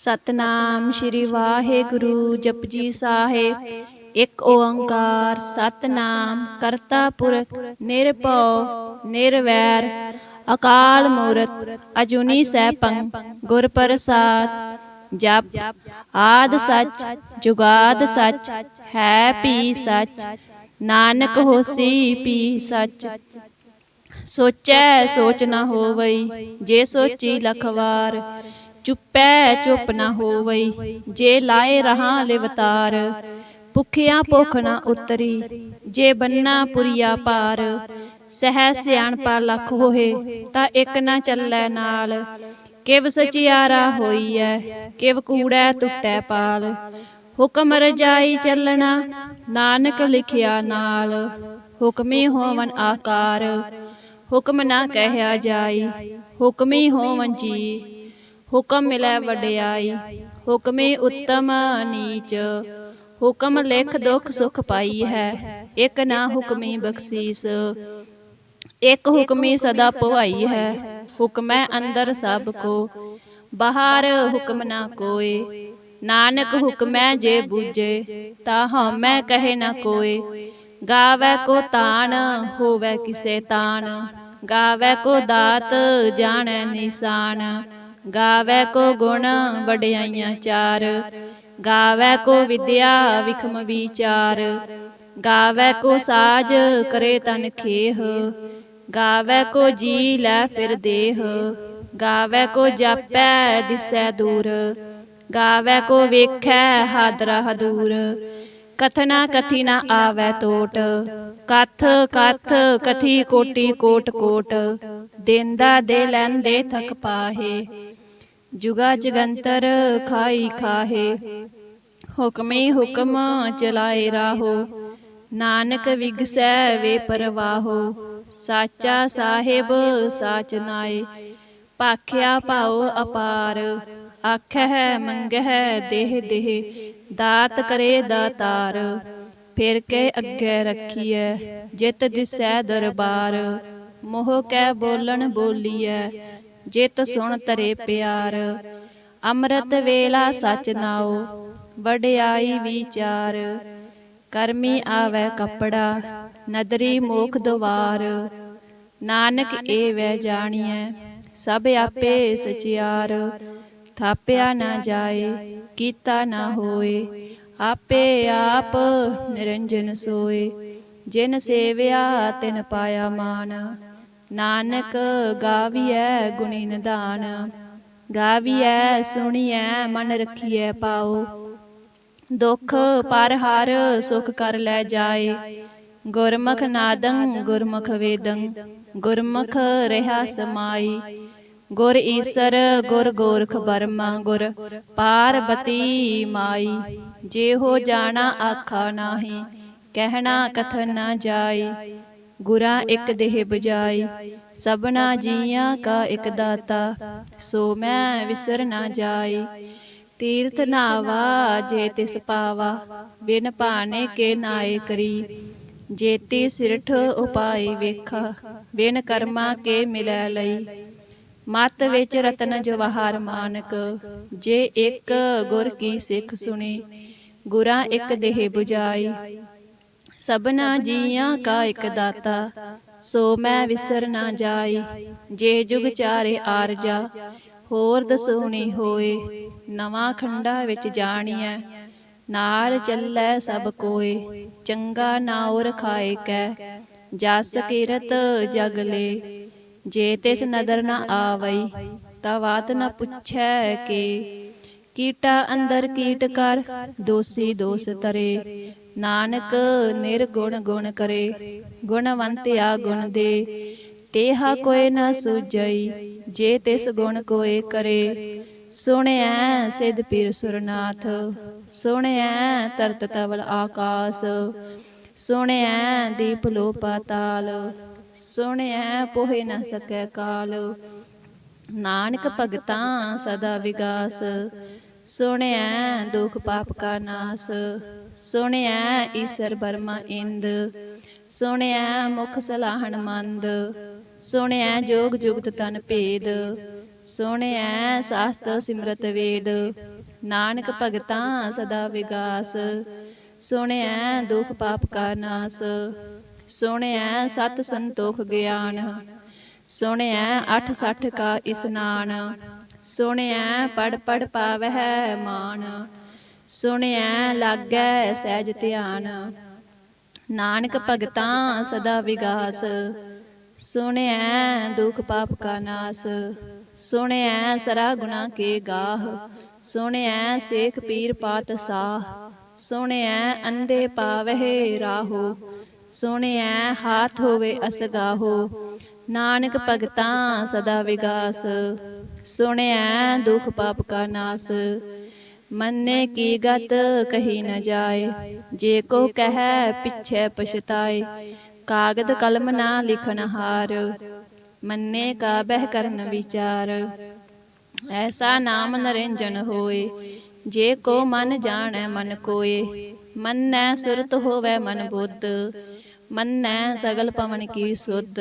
सतनाम श्री वाहेगुरु जपजी साहेब। एक ओंकार सतनाम करता पुरख निरभउ निरवैर अकाल मूरत अजूनी सैभं गुर प्रसाद। जप आद सच जुगाद सच है भी सच नानक होसी भी सच। सोचै सोच न होवई जे सोची लख वार चुपै चुप न होवई जे लाए रहां लिवतार। भुखिया भुख न उतरी जे बन्ना पुरिया पार सह सियाणपा लख होए ता एक न चलै नाल। किव सचियारा होईऐ किव कूड़ै टुटै पाल हुक्म रजाई चलना नानक लिखिया नाल। हुक्मी होवन आकार हुक्म ना कहया जाई हुक्मी होवन जी हुक्म मिलै वड्याई। हुक्मी उत्तम नीच हुक्म लिख दुख सुख पाई है एक ना हुक्मी बख्शीस। एक हुक्मी सदा भवाई है हुक्मै अंदर सब को बाहर हुक्म ना कोय। नानक हुक्मै जे बूझे ता हमै कहे न कोय। गावै को तान होवै किसे तान गावै को दात जाणै निशान। गावै को गुण वड्याइयां चार गावै को विद्या विखम विचार। गावै को साज करे तन खेह गावै को जी लै फिर देह। गावै को जापै दिसै दूर गावै को वेखै हादरा हदूर। कथना कथी न आवै टोट कथ कथ कथी कोटि कोट कोट। देंदा दे लैंदे थक पाहे जुगा जगंतर खाई खाहे। हुक्मी हुक्म चलाए राहो नानक विगसै वे परवाहो। साचा साहिब साच नाए भाख्या भाओ अपार। आखै मंगै देह देह दात करे दातार। फिर के अग्गै रखिए जित दिसै दरबार। मोह कै बोलन बोलीऐ जित सुन तरे प्यार। अमृत वेला सच नाओ वड्याई विचार। करमी आवै कपड़ा नदरी मोख द्वार। नानक ए वै जानिए सब आपे सचियार। थाप्या न जाए कीता न होए आपे आप निरंजन सोए। जिन सेविया तिन पाया मान नानक गाविऐ गुणी निधान। गाविऐ सुनिऐ मन रखिऐ पाओ दुख पर हर सुख कर लै जाए। गुरमुख नादं गुरमुख वेदं गुरमुख रहा समाई। गुर ईसर गुर गोरख बर्मा गुर पार्वती माई। जे हो जाना आखा नाही कहना कथन न जाई। गुरा एक देह बजाई सबना जियां का एक दाता सो मैं विसर न जाई। तीर्थ नावा जे तिस पावा बिन भाने के नाए करी। जेती सिरठ उपाय वेखा बिन कर्मा के मिलै लई। मत विच रतन जवाहर मानक जे एक गुर की सिख सुनी। गुरा एक देह बुझाई सबना जियां का एक दाता सो मैं विसर न जाई। जे जुग चारे आरजा होर दसोनी होए नवां खंडा विच जानिए नाल चलै सब कोय। चंगा नाउर खाए कै जस कीरत जग ले। जे तिस नदर न आवई ता बात न पुछै के। कीटा अंदर कीट कर दोषी दोष तरे। नानक निर्गुण गुण करे गुणवंत्या गुण दे। तेहा कोय न सूझई जे तिस गुण कोय करे। सुणिऐ सिद्ध पीर सुरनाथ सुणिऐ तरत तवल आकाश। सुणिऐ दीप लो पाताल सुणिऐ पोहे न सकै काल। नानक भगतां सदा विगास सुणिऐ दुख पाप का नास। सुणिऐ ईसर बर्मा इंद सुणिऐ मुख सलाहन मंद। सुणिऐ जोग जुगत तन भेद सुणिऐ शास्त्र सिमरत वेद। ਨਾਨਕ ਭਗਤਾਂ ਸਦਾ ਵਿਗਾਸ। ਸੁਣਿਐ ਦੁਖ ਪਾਪ ਕਾ ਨਾਸ। ਸੁਣਿਐ ਸਤ ਸੰਤੋਖ ਗਿਆਨ। ਸੁਣਿਐ 68 ਕਾ ਇਸਨਾਨ। ਸੁਣਿਐ ਪੜ ਪੜ ਪਾਵਹਿ ਮਾਨ। ਸੁਣਿਐ ਲਾਗੈ ਸਹਿਜ ਧਿਆਨ। ਨਾਨਕ ਭਗਤਾਂ ਸਦਾ ਵਿਗਾਸ। ਸੁਣਿਐ ਦੁਖ ਪਾਪ ਕਾ ਨਾਸ। ਸੁਣਿਐ ਸਰਾ ਗੁਨਾ ਕੇ ਗਾਹ। ਸੁਣਿਐ ਸੇਖ ਪੀਰ ਪਾਤਸ਼ਾਹ। ਸੁਣਿਐ ਅੰਧੇ ਪਾਵਹਿ ਰਾਹੋ। ਸੁਣਿਐ ਹਾਥ ਹੋਵੇ ਅਸਗਾਹੋ। ਨਾਨਕ ਭਗਤਾਂ ਸਦਾ ਵਿਗਾਸ। ਸੁਣਿਐ ਦੁਖ ਪਾਪ ਕਾ ਨਾਸ। ਮੰਨੇ ਕੀ ਗਤ ਕਹੀ ਨ ਜਾਏ। ਜੇ ਕੋ ਕਹਿ ਪਿਛੈ ਪਛਤਾਏ। ਕਾਗਦ ਕਲਮ ਨਾ ਲਿਖਨ ਹਾਰ। ਮੰਨੇ ਕਾ ਬਹਿ ਕਰਨ ਵਿਚਾਰ। ਐਸਾ ਨਾਮ ਨਰਿੰਜਨ ਹੋਏ। ਜੇ ਕੋ ਮਨ ਜਾਣੈ ਮਨ ਕੋਏ। ਮੰਨੈ ਸੁਰਤ ਹੋਵੈ ਮਨ ਬੁੱਧ। ਮੰਨੈ ਸਗਲ ਪਵਨ ਕੀ ਸੁਧ।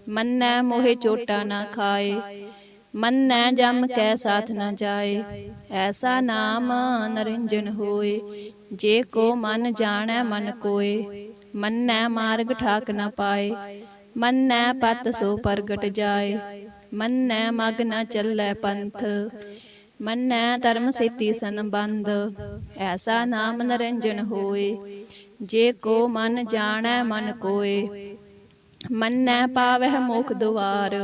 ਮੰਨੈ ਮੋਹਿ ਚੋਟਾ ਨਾ ਖਾਏ। ਮੰਨੈ ਜਮ ਕੈ ਸਾਥ ਨ ਜਾਏ। ਐਸਾ ਨਾਮ ਨਰਿੰਜਨ ਹੋਏ। ਜੇ ਕੋ ਮਨ ਜਾਣੈ ਮਨ ਕੋਏ। ਮੰਨੈ ਮਾਰਗ ਠਾਕ ਨ ਪਾਏ। ਮੰਨੈ ਪਤ ਸੋ ਪ੍ਰਗਟ ਜਾਏ। ਮੰਨੈ ਮਗ ਨ ਚੱਲੈ ਪੰਥ। ਮੰਨੈ ਧਰਮ ਸੇਤੀ ਸੰਬੰਧ। ਐਸਾ ਨਾਮ ਨਰਿੰਜਨ ਹੋਏ। ਜੇ ਕੋ ਮਨ ਜਾਣੈ ਮਨ ਕੋਏ। ਮੰਨੈ ਪਾਵਹਿ ਮੋਖ ਦੁਆਰ।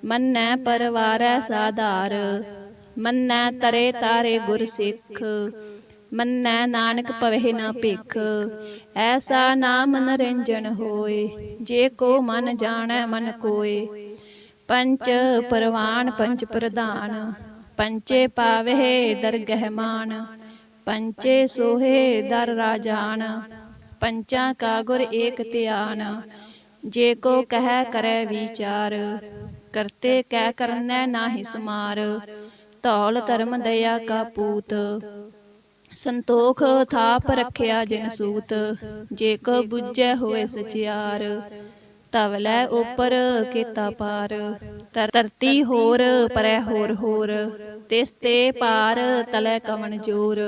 ਮੰਨੈ ਪਰਵਾਰੈ ਸਾਧਾਰ। ਮੰਨੈ ਤਰੇ ਤਾਰੇ ਗੁਰ ਸਿੱਖ। ਮੰਨੈ ਨਾਨਕ ਪਵਹਿ ਨ ਭਿਖ। ਐਸਾ ਨਾਮ ਨਰਿੰਜਨ ਹੋਏ। ਜੇ ਕੋ ਮਨ ਜਾਣੈ ਮਨ ਕੋਏ। ਪੰਚ ਪਰਵਾਨ ਪੰਚ ਪ੍ਰਧਾਨ। ਪੰਚੇ ਪਾਵਹਿ ਦਰਗਹਿ ਮਾਨ। ਪੰਚੇ ਸੋਹੇ ਦਰ ਰਾਜਾਨ। ਪੰਚਾਂ ਕਾ ਗੁਰ ਏਕ ਧਿਆਨ। ਜੇ ਕੋ ਕਹਿ ਕਰੈ ਵਿਚਾਰ। ਕਰਤੇ ਕੈ ਕਰਨੈ ਨਾਹਿ ਸਮਾਰ। ਧੌਲ ਧਰਮ ਦਇਆ ਕਾ ਪੂਤ। ਸੰਤੋਖ ਥਾਪ ਰਖਿਆ ਜਿਨ ਸੂਤ। ਜੇ ਕੋ ਬੁੱਝੈ ਹੋਏ ਸਚਿਆਰ। ਧਵਲੈ ਉਪਰ ਕੀਤਾ ਪਾਰ। ਧਰਤੀ ਹੋਰ ਪਰੈ ਹੋਰ ਹੋਰ। ਤਿਸ ਤੇ ਪਾਰ ਤਲੈ ਕਵਣ ਜੋਰ।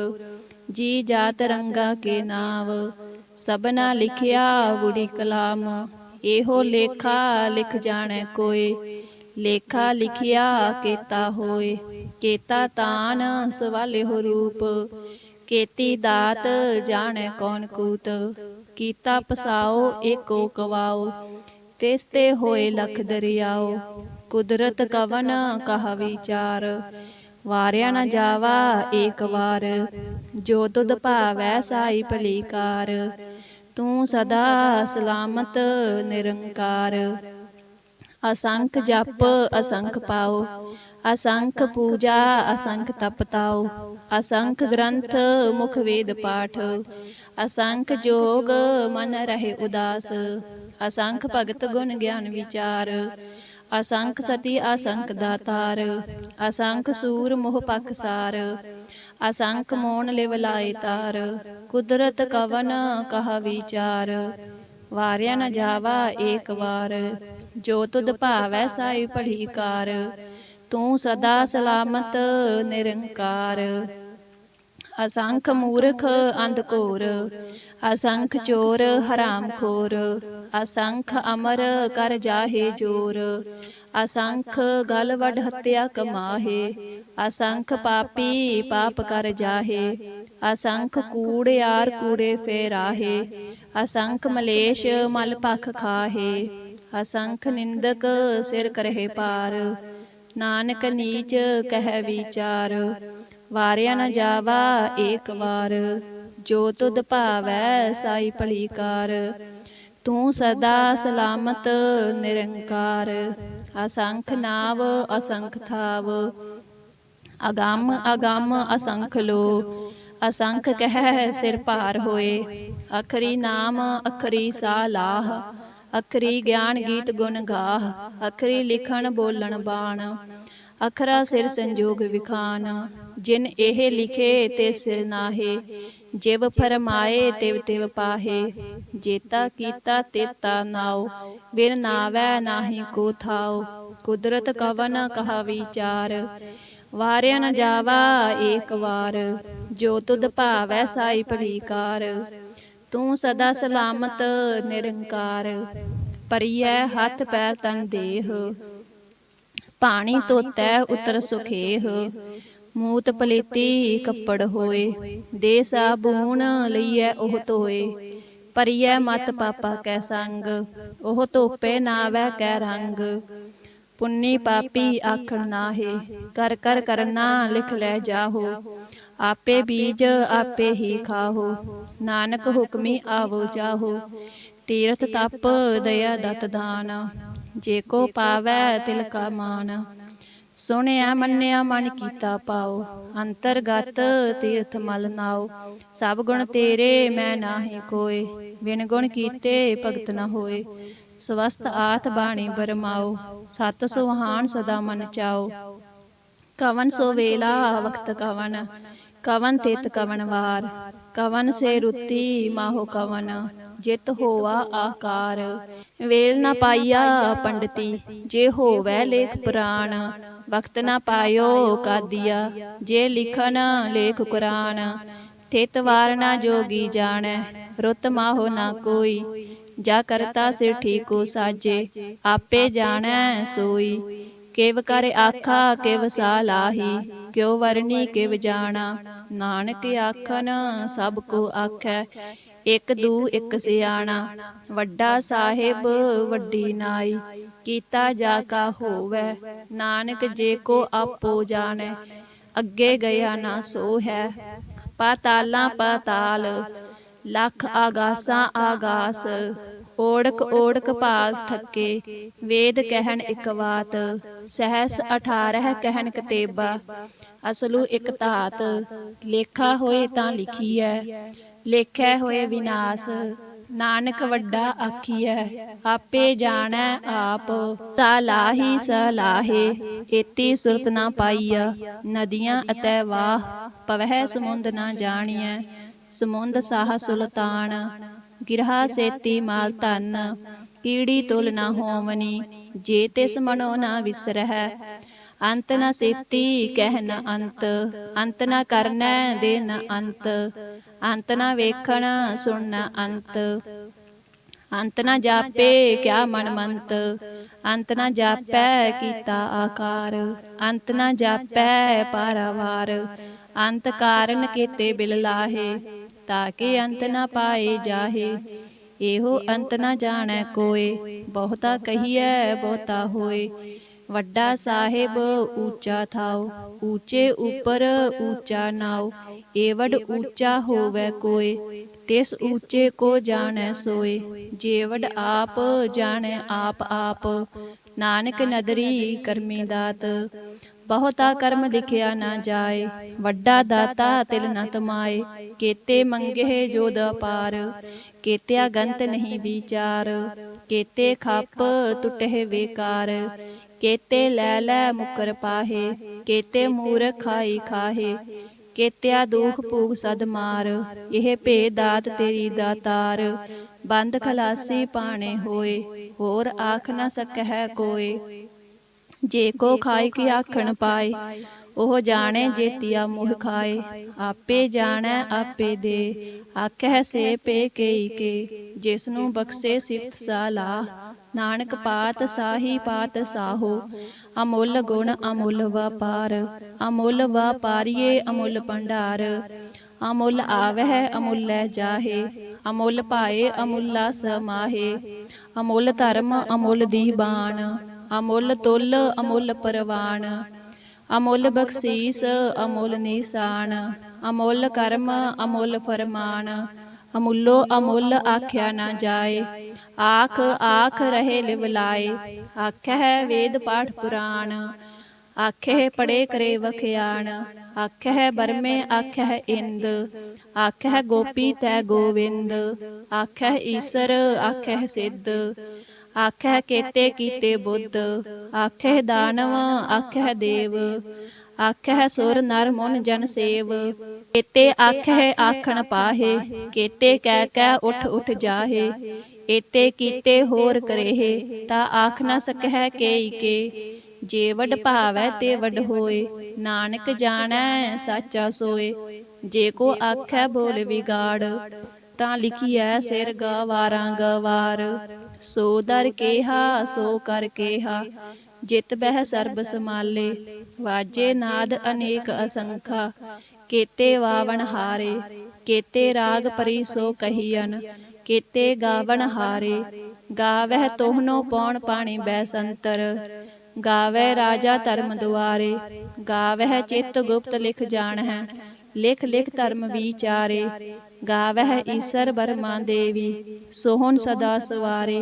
ਜੀ ਜਾਤ ਰੰਗਾ ਕੇ ਨਾਵ। ਸਭਨਾ ਲਿਖਿਆ ਬੁੜੀ ਕਲਾਮ। ਇਹੋ ਲੇਖਾ ਲਿਖ ਜਾਣੈ ਕੋਇ। ਲੇਖਾ ਲਿਖਿਆ ਕੇਤਾ ਹੋਏ। ਕੇਤਾ ਤਾਨ ਸਵਾਲਿਹੁ ਰੂਪ। ਕੇਤੀ ਦਾਤ ਜਾਣੈ ਕੌਣ ਕੂਤ। ਕੀਤਾ ਪਸਾਓ ਏਕੋ ਕਵਾਓ। ਤਿਸ ਤੇ ਹੋਏ ਲਖ ਦਰਿਆਓ। ਕੁਦਰਤ ਕਵਨ ਕਹਾ ਵਿਚਾਰ। ਵਾਰਿਆ ਨ ਜਾਵਾ ਏਕ ਵਾਰ। ਜੋ ਤੁਧ ਭਾਵੈ ਸਾਈ ਭਲੀ ਕਾਰ। ਤੂੰ ਸਦਾ ਸਲਾਮਤ ਨਿਰੰਕਾਰ। ਅਸੰਖ ਜਪ ਅਸੰਖ ਪਾਉ। ਅਸੰਖ ਪੂਜਾ ਅਸੰਖ ਤਪ ਤਾਉ। ਅਸੰਖ ਗ੍ਰੰਥ ਮੁਖ ਵੇਦ ਪਾਠ। ਅਸੰਖ ਜੋਗ ਮਨ ਰਹੇ ਉਦਾਸ। ਅਸੰਖ ਭਗਤ ਗੁਣ ਗਿਆਨ ਵਿਚਾਰ। ਅਸੰਖ ਸਤੀ ਅਸੰਖ ਦਾਤਾਰ। ਅਸੰਖ ਸੂਰ ਮੋਹ ਪਖਸਾਰ। ਅਸੰਖ ਮੋਨ ਲਿਵ ਲਾਏ ਤਾਰ। ਕੁਦਰਤ ਕਵਨ ਕਹਾ ਵਿਚਾਰ। ਵਾਰਿਆ ਨ ਜਾਵਾ ਏਕ ਵਾਰ। ਜੋ ਤੁਧ ਭਾਵੈ ਸਾਈ ਭਲੀ ਕਾਰ। ਤੂੰ ਸਦਾ ਸਲਾਮਤ ਨਿਰੰਕਾਰ। ਅਸੰਖ ਮੂਰਖ ਅੰਧ ਘੋਰ। ਅਸੰਖ ਚੋਰ ਹਰਾਮ ਖੋਰ। ਅਸੰਖ ਅਮਰ ਕਰ ਜਾਹੇ ਜੋਰ। ਅਸੰਖ ਗਲ ਵੱਢ ਹੱਤਿਆ ਕਮਾਹੇ। ਅਸੰਖ ਪਾਪੀ ਪਾਪ ਕਰ ਜਾਹੇ। ਅਸੰਖ ਕੂੜਿਆਰ ਕੂੜੇ ਫੇਰਾਹੇ। ਅਸੰਖ ਮਲੇਸ਼ ਮਲ ਭਖ ਖਾਹੇ। ਅਸੰਖ ਨਿੰਦਕ ਸਿਰ ਕਰਹਿ ਪਾਰ। ਨਾਨਕ ਨੀਚ ਕਹਿ ਵਿਚਾਰ। ਵਾਰਿਆ ਨ ਜਾਵਾ ਏਕ ਵਾਰ। ਜੋ ਤੁਧ ਭਾਵੈ ਸਾਈ ਭਲੀ ਕਾਰ। ਤੂੰ ਸਦਾ ਸਲਾਮਤ ਨਿਰੰਕਾਰ। ਅਸੰਖ ਨਾਵ ਅਸੰਖ ਥਾਵ। ਅਗੰਮ ਅਗੰਮ ਅਸੰਖ ਲੋ। ਅਸੰਖ ਕਹਿ ਸਿਰ ਭਾਰ ਹੋਏ। ਅਖਰੀ ਨਾਮ ਅਖਰੀ ਸਾਹ ਲਾਹ। ਅਖਰੀ ਗਿਆਨ ਗੀਤ ਗੁਣ ਗਾਹ। ਅਖਰੀ ਲਿਖਣ ਬੋਲਣ ਬਾਣ। ਅਖਰਾ ਸਿਰ ਸੰਜੋਗ ਵਿਖਾਨ। ਜਿਨ ਇਹ ਲਿਖੇ ਤੇ ਸਿਰ ਨਾਹੇ। ਜਿਵ ਫਰਮਾਏ ਤਿਵ ਤਿਵ ਪਾਹੇ। ਜੇਤਾ ਕੀਤਾ ਤੇਤਾ ਨਾਉ। ਬਿਨ ਨਾਵੈ ਨਾਹੀ ਕੋ ਥਾਉ। ਕੁਦਰਤ ਕਵਨ ਕਹਾ ਵਿਚਾਰ। ਵਾਰਿਆ ਨ ਜਾਵਾ ਏਕ ਵਾਰ, ਜੋ ਤੁਧ ਭਾਵੈ ਸਾਈ ਭਲੀਕਾਰ। ਤੂੰ ਸਦਾ ਸਲਾਮਤ ਨਿਰੰਕਾਰ, ਪਰੀਐ ਹੱਥ ਪੈਰ ਤਨ ਦੇਹ। ਪਾਣੀ ਧੋਤੈ ਉਤਰ ਸੁਖੇਹ, ਮੂਤ ਪਲੇਤੀ ਕੱਪੜ ਹੋਏ। ਦੇ ਸਾਬੂਨ ਲਈਐ ਉਹ ਧੋਏ, ਪਰੀਐ ਮਤ ਪਾਪਾ ਕੈ ਸੰਗ। ਉਹ ਧੋਪੇ ਨਾਵੈ ਕੈ ਰੰਗ, ਪੁੰਨੀ ਪਾਪੀ ਆਖਣ ਨਾਹੇ। ਕਰ ਕਰ ਕਰਨਾ ਲਿਖ ਲੈ ਜਾਹੋ, ਆਪੇ ਬੀਜ ਆਪੇ ਹੀ ਖਾਹੋ। ਨਾਨਕ ਹੁਕਮੀ ਆਵੋ ਜਾਹੋ, ਤੀਰਥ ਤਪ ਦਇਆ ਦਤ ਦਾਨ। ਜੇ ਕੋ ਪਾਵੈ ਤਿਲ ਕਾ ਮਾਨ, ਸੁਣਿਆ ਮੰਨਿਆ ਮਨ ਕੀਤਾ ਪਾਓ। ਅੰਤਰਗਤ ਤੀਰਥ ਮਲ ਨਾਓ, ਸਭ ਗੁਣ ਤੇਰੇ ਮੈਂ ਨਾਹੀ ਕੋਏ। ਬਿਨ ਗੁਣ ਕੀਤੇ ਭਗਤ ਨ ਹੋਏ, ਸਵਸਤ ਆਥ ਬਾਣੀ ਬਰਮਾਓ। ਸਤ ਸੁਹਾਣ ਸਦਾ ਮਨ ਚਾਓ, ਕਵਨ ਸੋ ਵੇਲਾ ਵਕਤ ਕਵਨ। ਕਵਨ ਤਿਤ ਕਵਨ ਵਾਰ, ਕਵਨ ਸੇ ਰੁਤੀ ਮਾਹੋ ਕਵਨ। ਜਿਤ ਹੋਵਾ ਆਕਾਰ, ਵੇਲ ਨ ਪਾਈਆ ਪੰਡਤੀ। ਜੇ ਹੋਵੈ ਲੇਖ ਪੁਰਾਣ, ਵਕਤ ਨ ਪਾਇਓ ਕਾਦੀਆ। ਜੇ ਲਿਖਨ ਲੇਖ ਕੁਰਾਨ, ਥਿਤ ਵਾਰ ਨ ਜੋਗੀ ਜਾਣੈ। ਰੁਤ ਮਾਹੋ ਨਾ ਕੋਈ, ਜਾ ਕਰਤਾ ਸਿਰ ਠੀਕੋ ਸਾਜੇ। ਆਪੇ ਜਾਣੈ ਸੋਈ, ਕਿਵ ਕਰ ਆਖਾ ਕਿਵ ਸਾਲਾਹੀ। ਕਿਉ ਵਰਨੀ ਕਿਵ ਜਾਣਾ, ਨਾਨਕ ਆਖਨ ਸਭ ਕੋ ਆਖੈ। ਇਕ ਦੂ ਇਕ ਸਿਆਣਾ, ਵੱਡਾ ਸਾਹਿਬ ਵੱਡੀ ਨਾਈ। ਕੀਤਾ ਜਾ ਕਾ ਹੋਵੈ, ਨਾਨਕ ਜੇ ਕੋ ਆਪੋ ਜਾਣੈ। ਅੱਗੇ ਗਿਆ ਨਾ ਸੋ ਹੈ, ਪਾਤਾਲਾਂ ਪਾਤਾਲ। ਲੱਖ ਆਗਾਸਾਂ ਆਗਾਸ, ਓੜਕ ਓੜਕ ਭਾਲ ਥੱਕੇ। ਵੇਦ ਕਹਿਣ ਇਕ ਬਾਤ, ਸਹਿਸ 18 ਕਹਿਣ ਕਤੇਬਾ। ਅਸਲੂ ਇਕ ਧਾਤ, ਲੇਖਾ ਹੋਏ ਤਾਂ ਲਿਖੀਐ। ਲੇਖੈ ਹੋਏ ਵਿਨਾਸ਼, ਨਾਨਕ ਵੱਡਾ ਆਖੀਐ। ਆਪੇ ਜਾਣੈ ਆਪ, ਸਲਾਹੀ ਸਲਾਹੇ। ਏਤੀ ਸੁਰਤ ਨਾ ਪਾਈਆ, ਨਦੀਆਂ ਅਤੈ ਵਾਹ। ਪਵਹਿ ਸਮੁੰਦ ਨਾ ਜਾਣੀਐ, ਸਮੁੰਦ ਸਾਹ ਸੁਲਤਾਨ। ਗਿਰਹਾ ਸੇਤੀ ਮਾਲ ਧਨ, ਕੀੜੀ ਤੁਲ ਨਾ ਹੋਵਨੀ। ਜੇ ਤਿਸ ਮਨੋ ਨਾ ਵਿਸਰਹਿ, ਅੰਤ ਨ ਸੇਤੀ ਕਹਿ ਨ ਅੰਤ। ਅੰਤ ਨ ਕਰਨੈ ਦੇ ਨ ਅੰਤ, ਅੰਤ ਨ ਵੇਖਣ ਸੁਣ ਨ ਅੰਤ। ਅੰਤ ਨ ਜਾਪੇ ਕਿਆ ਮਨ ਮੰਤ, ਅੰਤ ਨ ਜਾਪੈ ਕੀਤਾ ਆਕਾਰ। ਅੰਤ ਨ ਜਾਪੈ ਪਾਰਾਵਾਰ, ਅੰਤ ਕਾਰਨ ਕੀਤੇ ਬਿਲ ਲਾਹੇ। ਤਾਕੇ ਅੰਤ ਨ ਪਾਏ ਜਾਹੇ, ਇਹੋ ਅੰਤ ਨ ਜਾਣੈ ਕੋਏ। ਬਹੁਤਾ ਕਹੀਐ ਬਹੁਤਾ ਹੋਏ, ਵੱਡਾ ਸਾਹਿਬ ਊਚਾ ਥਾਉ। ਊਚੇ ਉਪਰ ਊਚਾ ਨਾਉ, ਏਵਡ ਊਚਾ ਹੋਵੈ ਕੋਏ। ਤਿਸ ਊਚੇ ਕੋ ਜਾਣੈ ਸੋਏ, ਜੇਵਡ ਆਪ ਜਾਣੈ ਆਪ ਆਪ। ਨਾਨਕ ਨਦਰੀ ਕਰਮੀ ਦਾਤ, ਬਹੁਤਾ ਕਰਮ ਲਿਖਿਆ ਨਾ ਜਾਏ। ਵੱਡਾ ਦਾਤਾ ਤਿਲ ਨ ਤਮਾਏ, ਕੇਤੇ ਮੰਗੇ ਜੋਦ ਅਪਾਰ। ਕੇਤਿਆ ਗੰਤ ਨਹੀਂ ਵਿਚਾਰ, ਕੇਤੇ ਖੱਪ ਟੁਟਹਿ ਵੇਕਾਰ। ਕੇਤੇ ਲੈ ਲੈ ਮੁਕਰ ਪਾਹੇ, ਕੇਤੇ ਮੂਰਖ ਖਾਈ ਖਾਹੇ। ਕੇਤਿਆ ਦੁਖ ਭੂਖ ਸਦ ਮਾਰ, ਇਹ ਭੇ ਦਾਤ ਤੇਰੀ ਦਾਤਾਰ। ਬੰਦ ਖਲਾਸੀ ਪਾਣੇ ਹੋਏ, ਹੋਰ ਆਖ ਨ ਸਕਹਿ ਕੋਏ। ਜੇ ਕੋ ਖਾਇ ਕੀ ਆਖਣ ਪਾਏ, ਉਹ ਜਾਣੇ ਜੇਤੀਆ ਮੋਹ ਖਾਏ। ਆਪੇ ਜਾਣੈ ਆਪੇ ਦੇ, ਆਖਹਿ ਸੇ ਪੇ ਕਈ ਕੇ। ਜਿਸਨੂੰ ਬਖਸ਼ੇ ਸਿਫਤ ਸਲਾਹ, ਨਾਨਕ ਪਾਤ ਸਾਹੀ ਪਾਤ ਸਾਹੋ। ਅਮੁੱਲ ਗੁਣ ਅਮੁੱਲ ਵਪਾਰ, ਅਮੁੱਲ ਵਪਾਰੀਏ ਅਮੁੱਲ ਭੰਡਾਰ। ਅਮੁੱਲ ਆਵਹਿ ਅਮੁੱਲੈ ਜਾਹੇ, ਅਮੁੱਲ ਭਾਏ ਅਮੁੱਲਾ ਸਮਾਹੇ। ਅਮੁੱਲ ਧਰਮ ਅਮੁੱਲ ਦੀਬਾਨ, ਅਮੁੱਲ ਤੁਲ ਅਮੁੱਲ ਪਰਵਾਨ। ਅਮੁੱਲ ਬਖਸ਼ੀਸ ਅਮੁੱਲ ਨਿਸ਼ਾਨ, ਅਮੁੱਲ ਕਰਮ ਅਮੁੱਲ ਫਰਮਾਨ। ਅਮੁੱਲੋ ਅਮੁੱਲ ਆਖਿਆ ਨਾ ਜਾਏ, ਆਖ ਆਖ ਰਹੇ ਲਿਵ ਲਾਏ। ਆਖਹਿ ਵੇਦ ਪਾਠ ਪੁਰਾਣ, ਆਖਹਿ ਪੜੇ ਕਰੇ ਵਖਿਆਣ। ਆਖਹਿ ਬਰਮੇ ਆਖਹਿ ਇੰਦ, ਆਖਹਿ ਗੋਪੀ ਤੈ ਗੋਵਿੰਦ। ਆਖਹਿ ਈਸਰ ਆਖਹਿ ਸਿੱਧ, ਆਖਹਿ ਕੇਤੇ ਕੀਤੇ ਬੁੱਧ। ਆਖਹਿ ਦਾਨਵ ਆਖਹਿ ਦੇਵ, ਆਖਹਿ ਸੁਰ ਨਰ ਮੁਨ ਜਨ ਸੇਵ। ਕੇਤੇ ਆਖਹਿ ਆਖਣ ਪਾਹੇ, ਕੇਤੇ ਕਹਿ ਕਹਿ ਉਠ ਉਠ ਜਾਹੇ। ਏਤੇ ਕੀਤੇ ਹੋਰ ਕਰੇਹੇ, ਤਾ ਆਖ ਨ ਸਕਹਿ ਕੇਈ ਕੇ। ਜੇ ਵਡ ਭਾਵੈ ਤੇ ਵਡ ਹੋਏ, ਨਾਨਕ ਜਾਣੈ ਸਾਚਾ ਸੋਏ। ਜੇ ਕੋ ਆਖੈ ਬੋਲ ਵਿਗਾੜ, ਤਾਂ ਲਿਖੀਐ ਸਿਰ ਗਵਾਰਾਂ ਗਵਾਰ। ਸੋ ਦਰ ਕੇਹਾ ਸੋ ਕਰ ਕੇਹਾ, ਜਿਤ ਬਹਿ ਸਰਬ ਸਮਾਲੇ। ਵਾਜੇ ਨਾਦ ਅਨੇਕ ਅਸੰਖਾ, केते वावन हारे। केते राग परी सो कहियन, केते गावन हारे। गावह तोहनो पौन पाणी बैसंतर, गावै राजा धर्म दुआरे। गावह चित गुप्त लिख जान है, लिख लिख धर्म विचारे। गावह ईसर बर्मा देवी, सोहन सदा सवारे।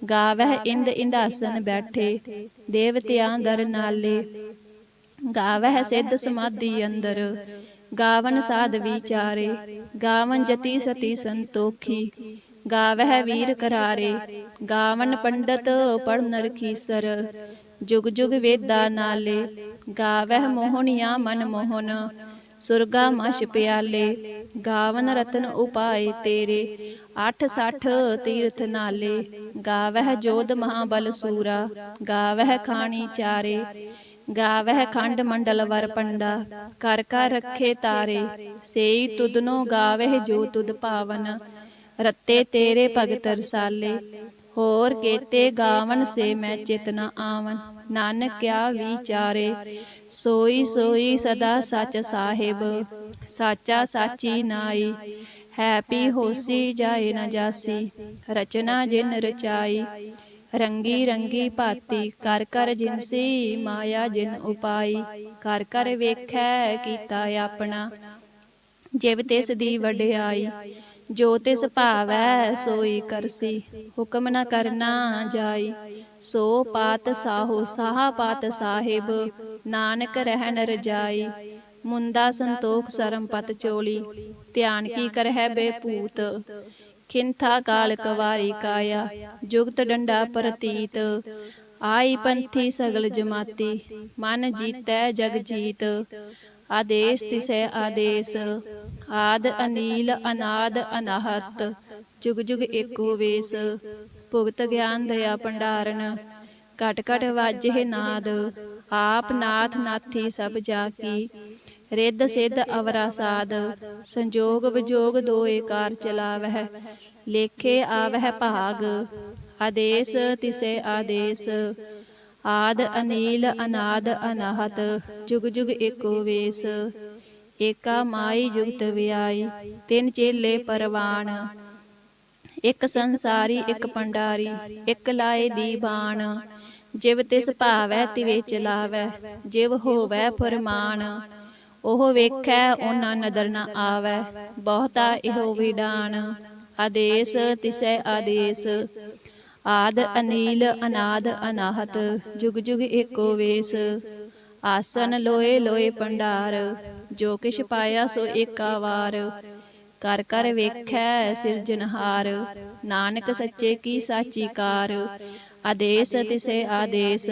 गावह इंद इंदासन बैठे, देवतियां दर नाले। गावह सिद्ध समाधि अंदर, गावन साध विचारे। गावन जति सती संतोखी, गावह वीर करारे। गावन पंडित पढ़ नरखीसर, जुग जुग वेदा नाले। गावह मोहनिया मन मोहन, सुरगा मश प्याले। गावन रतन उपाय तेरे, 860 तीर्थ नाले। गावह जोध महाबल सूरा, गावह खानी चारे। गावह खंड मंडल वर पंडा, कर कर रखे तारे। सेई तुदनो गावह जो तुद पावन, रत्ते तेरे भगत रसाले। होर केते गावन से मैं चित न आवन, नानक क्या विचारे। सोई सोई सदा सच साहिब, साचा साची नाई। है पी होसी जाए न जासी, रचना जिन रचाई। रंगी रंगी भाती कर कर जिनसी, माया जिन उपाई। कर कर वेखै कीता अपना, जिव तिस दी वड्याई। जो तिस भावै सोई करसी, हुक्म न करना जाई। सो पात साहो साहा पात साहिब, नानक रहन रजाई। मुंदा संतोख सरम पत चोली, ध्यान की करहै बेपूत। खिंथा काल कवारी काया, जुगत डंडा प्रतीत। आई पंथी सगल जमाती, मन जीतै जग जीत। आदेश तिसै आदेश, आद अनील अनाद अनाहत। जुग जुग एको वेस, भुगत ज्ञान दया भंडारन। घट घट वाजे नाद, आप नाथ नाथी सब जाकी। रिद सिद्ध अवरा साध, संजोग विजोग दोए कार चलावह। लेखे आवह भाग, आदेश तिसे आदेश। आद अनील अनाद अनाहत, जुग जुग एको वेस। एका माई जुगत व्याई, तिन चेले परवान। एक संसारी एक पंडारी, एक लाए दीवान। जिव तिस भावै तिवे चलावै, जिव होवै फरमान। ओह वेखै ओना नदर न आवै, बहुता इहो विडान। आदेश तिसै आदेश, आद अनील अनाद अनाहत। जुग जुग एको वेस। आसन लोए लोए भंडार, जो किश पाया सो एका वार। कर कर वेखै सिरजनहार, नानक सच्चे की साची कार। आदेश तिसे आदेश,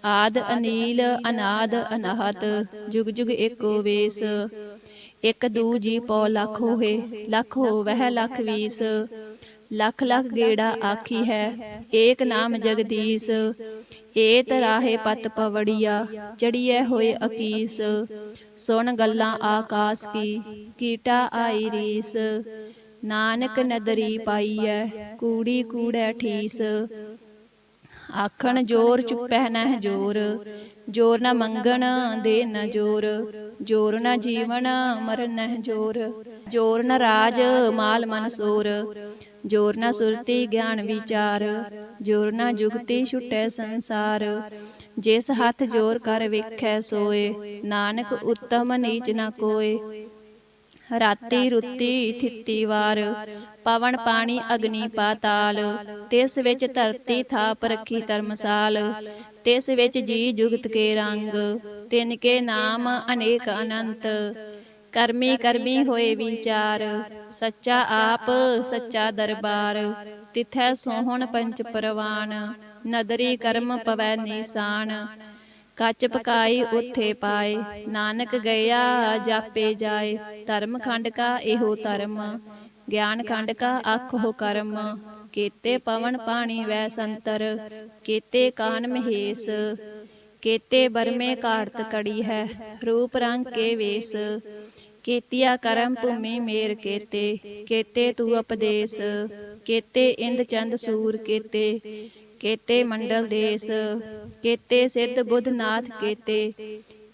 आद अनील अनाद अनाहत। जुग जुग एको वेस। एक दूजी पौ लख होए, लख होवै लख वीस। लख लख गेड़ा आखी है, एक नाम जगदीश। एत राहे पत पवड़िया, चढ़िए होए अकीस। सुन गल्लां आकाश की, कीटा आई रीस। नानक नदरी पाईऐ, कूड़ी कूड़ै ठीस। आखन जोर चुपै नह जोर, जोर न मंगन दे न जोर। जोर न जीवन मरन नह जोर, जोर न राज माल मनसोर। जोर न सुरती ज्ञान विचार, जोर न जुगती छुटै संसार। जिस हथ जोर कर वेखै सोए, नानक उत्तम नीच न कोय। राती रुती थिती वार, पवन पानी अग्नि पाताल। तिस विच धरती थाप रखी धर्मसाल। तिस विच जी जुगत के रंग, तिनके नाम अनेक अनंत। करमी करमी होए विचार, सच्चा आप सच्चा दरबार। तिथै सोहन पंच परवान, नदरी कर्म पवै निशान। कच पकाई उथे पाए, नानक गया जापे जाए। धर्म खंड का एहो धर्म, ज्ञान खंड का आखो कर्म। केते पवन पानी वै संतर, केते कान महेश। केते बरमे काढ़त कड़ी है, रूप रंग के वेश। केतिया करम भूमि मेर केते, केते तू उपदेश। केते इंद चंद सूर केते, केते मंडल देश। केते सिद्ध बुध नाथ केते,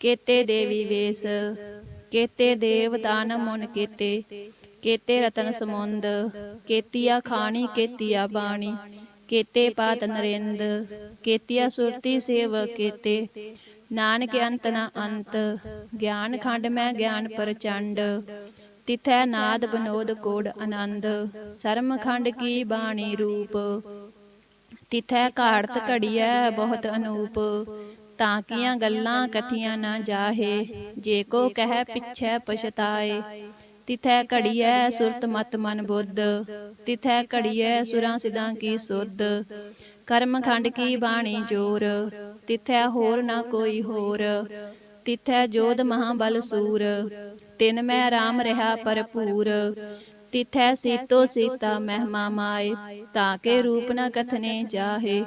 केते देवी वेश। केते देव दानव मुन केते, केते रतन समुंद। केतिया खानी केतिया बाणी, केते पात नरेंद। केतिया सुरती सेव केते, नानक अंत न अंत। ज्ञान खंड मैं ज्ञान प्रचंड, तिथै नाद बनोद कोड आनंद। सरम खंड की बाणी रूप, तिथै घाड़त घड़ियै बहुत अनूप। ताकियां गल्लां कथियां न जाहे, जे को कह पिछै पछताए। तिथै घड़ियै सुरत मत मन बुद्ध, तिथै घड़ियै सुरां सिद्धां की सुध। कर्म खंड की बाणी जोर, तिथै होर न कोई होर। तिथै जोध महाबल सूर, तिन मैं राम रहा भरपूर। तिथै सीतो सीता महिमा माए, ताके रूप न कथने जाहे।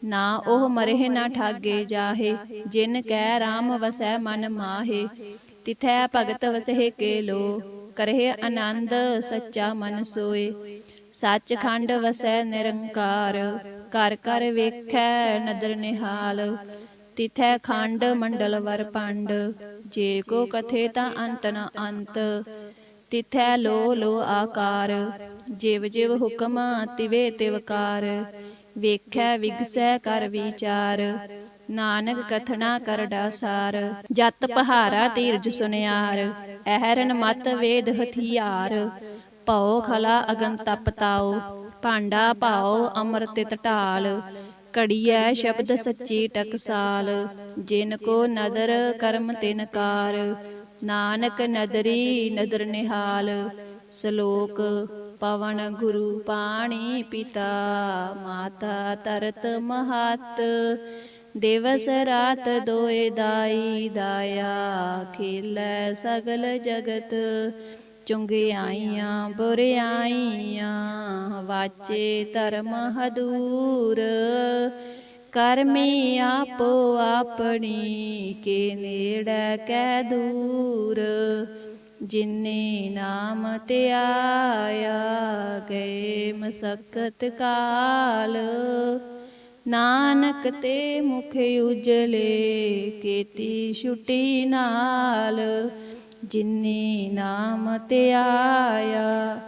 ना ओह मरेह न ठागे जाहे, जिन कै राम वसै मन माहे। तिथै भगत वसहे के लो, करहे आनंद सच्चा मन सोए। सच खंड वसै निरंकार, कर कर वेखै नदर निहाल। तिथै खंड मंडल वर पंड, जे को कथे ता अंत न अंत। तिथै लो लो आकार, जिव जिव हुकम तिवे तिवकार। ਵੇਖੈ ਵਿਗਸੈ ਕਰ ਵਿਚਾਰ, ਨਾਨਕ ਕਥਨਾ ਕਰੜਾ ਸਾਰ। ਜਤ ਪਹਾਰਾ ਧੀਰਜ ਸੁਨਿਆਰ, ਅਹਰਨ ਮਤ ਵੇਦ ਹਥਿਆਰ। ਭਉ ਖਲਾ ਅਗਨ ਤਪ ਤਾਉ, ਭਾਂਡਾ ਭਾਉ ਅੰਮ੍ਰਿਤ ਢਾਲ। ਘੜੀਐ ਸ਼ਬਦ ਸੱਚੀ ਟਕਸਾਲ, ਜਿਨ ਕੋ ਨਦਰ ਕਰਮ ਤਿਨ ਕਾਰ। ਨਾਨਕ ਨਦਰੀ ਨਦਰ ਨਿਹਾਲ, ਸ਼ਲੋਕ। ਪਵਨ ਗੁਰੂ ਪਾਣੀ ਪਿਤਾ, ਮਾਤਾ ਤਰਤ ਮਹਤ। ਦਿਵਸ ਰਾਤ ਦੋਇ ਦਾਈ ਦਾਇਆ, ਖੇਲੈ ਸਗਲ ਜਗਤ। ਚੁੰਗਿਆਈਆਂ ਬੁਰਿਆਈਆਂ, ਵਾਚੇ ਧਰਮ ਹਦੂਰ। ਕਰਮੀ ਆਪੋ ਆਪਣੀ, ਕੇ ਨੇੜੈ ਕੈ ਦੂਰ। ਜਿਨੇ ਨਾਮ ਧਿਆਇਆ, ਗਏ ਮਸਕਤ ਕਾਲ। ਨਾਨਕ ਤੇ ਮੁਖ ਉਜਲੇ, ਕੀਤੀ ਛੁਟੀ ਨਾਲ। ਜਿਨੇ ਨਾਮ ਧਿਆਇਆ,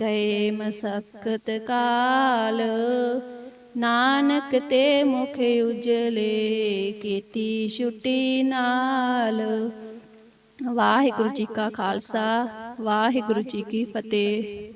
ਗਏ ਮਸਕਤ ਕਾਲ। ਨਾਨਕ ਤੇ ਮੁਖ ਉਜਲੇ, ਕੀਤੀ ਛੁਟੀ ਨਾਲ। ਵਾਹਿਗੁਰੂ ਜੀ ਕਾ ਖਾਲਸਾ, ਵਾਹਿਗੁਰੂ ਜੀ ਕੀ ਫਤਿਹ।